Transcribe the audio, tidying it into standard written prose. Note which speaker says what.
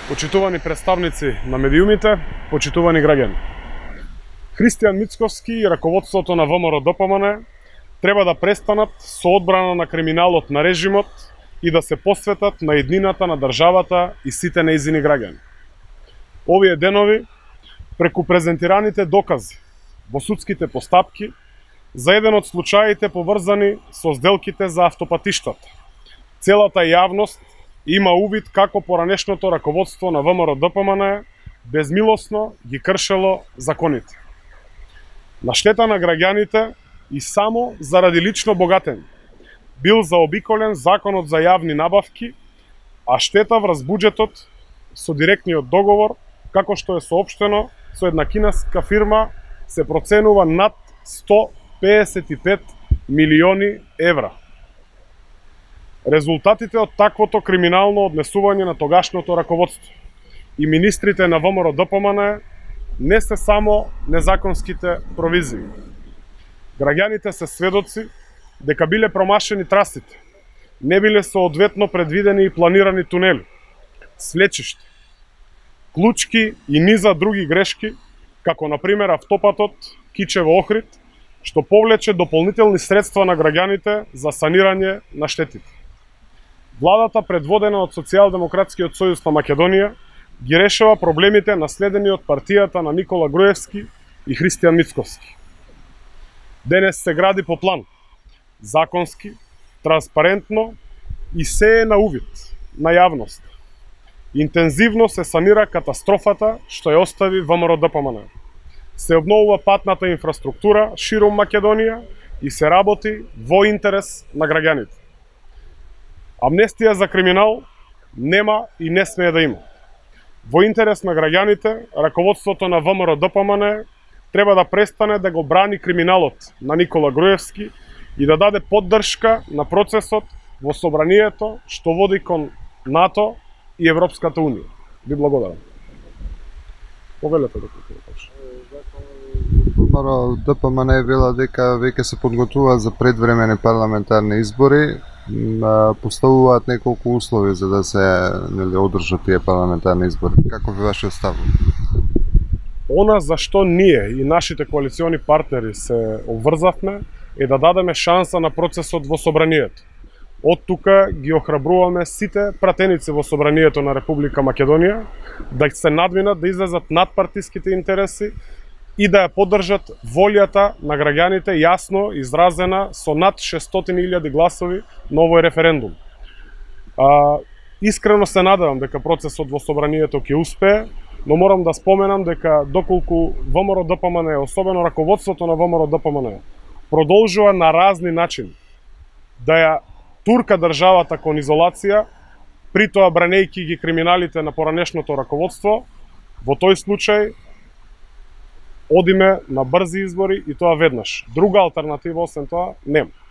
Speaker 1: Почитувани представници на медиумите, почитувани граѓани. Христијан Мицковски и раководството на ВМРО-ДПМН треба да престанат со одбрана на криминалот на режимот и да се посветат на еднината на државата и сите нејзини граѓани. Овие денови, преку презентираните докази во судските постапки, за еден од случаите поврзани со сделките за автопатиштата, целата јавност има увид како поранешното раководство на ВМРО-ДПМН безмилосно ги кршело законите. На штета на граѓаните и само заради лично богатење бил заобиколен законот за јавни набавки, а штета врз буџетот со директниот договор, како што е соопштено, со една кинеска фирма се проценува над 155 милиони евра. Резултатите од таквото криминално однесување на тогашното раководство и министрите на ВМРО-ДПМН не се само незаконските провизии. Граѓаните се сведоци дека биле промашени трасите, не биле соодветно предвидени и планирани тунели, свлечишта, клучки и низа други грешки, како например автопатот Кичево-Охрид, што повлече дополнителни средства на граѓаните за санирање на штетите. Владата, предводена од Социјалдемократскиот сојуз на Македонија, ги решава проблемите наследени од партијата на Никола Груевски и Христијан Мицковски. Денес се гради по план, законски, транспарентно и се е на увид на јавност. Интензивно се санира катастрофата што ја остави ВМРО-ДПМН. Се обновува патната инфраструктура широм Македонија и се работи во интерес на граѓаните. Амнестија за криминал нема и не смее да има. Во интерес на граѓаните, раководството на ВМРО-ДПМН треба да престане да го брани криминалот на Никола Груевски и да даде поддршка на процесот во собранието што води кон НАТО и Европската Унија. Ви благодарам. Повелете да кажете.
Speaker 2: ВМРО-ДПМН е вела дека веќе се подготвуваат за предвремени парламентарни избори. Поставуваат неколку услови за да се одржат тие парламентарни избори. Каков е вашиот став?
Speaker 1: Она за што ние и нашите коалициони партнери се обврзавме е да дадеме шанса на процесот во собранието. Од тука ги охрабруваме сите пратеници во собранието на Република Македонија да се надвинат, да излезат над партиските интереси и да ја поддржат волјата на граѓаните јасно изразена со над 600.000 гласови на овој референдум. Искрено се надевам дека процесот во собранието ќе успее, но морам да споменам дека доколку ВМРО-ДПМН, особено раководството на ВМРО-ДПМН, продолжува на разни начини да ја турка државата кон изолација, при тоа бранејќи ги криминалите на поранешното раководство, во тој случај одиме на брзи избори и тоа веднаш. Друга алтернатива освен тоа нема.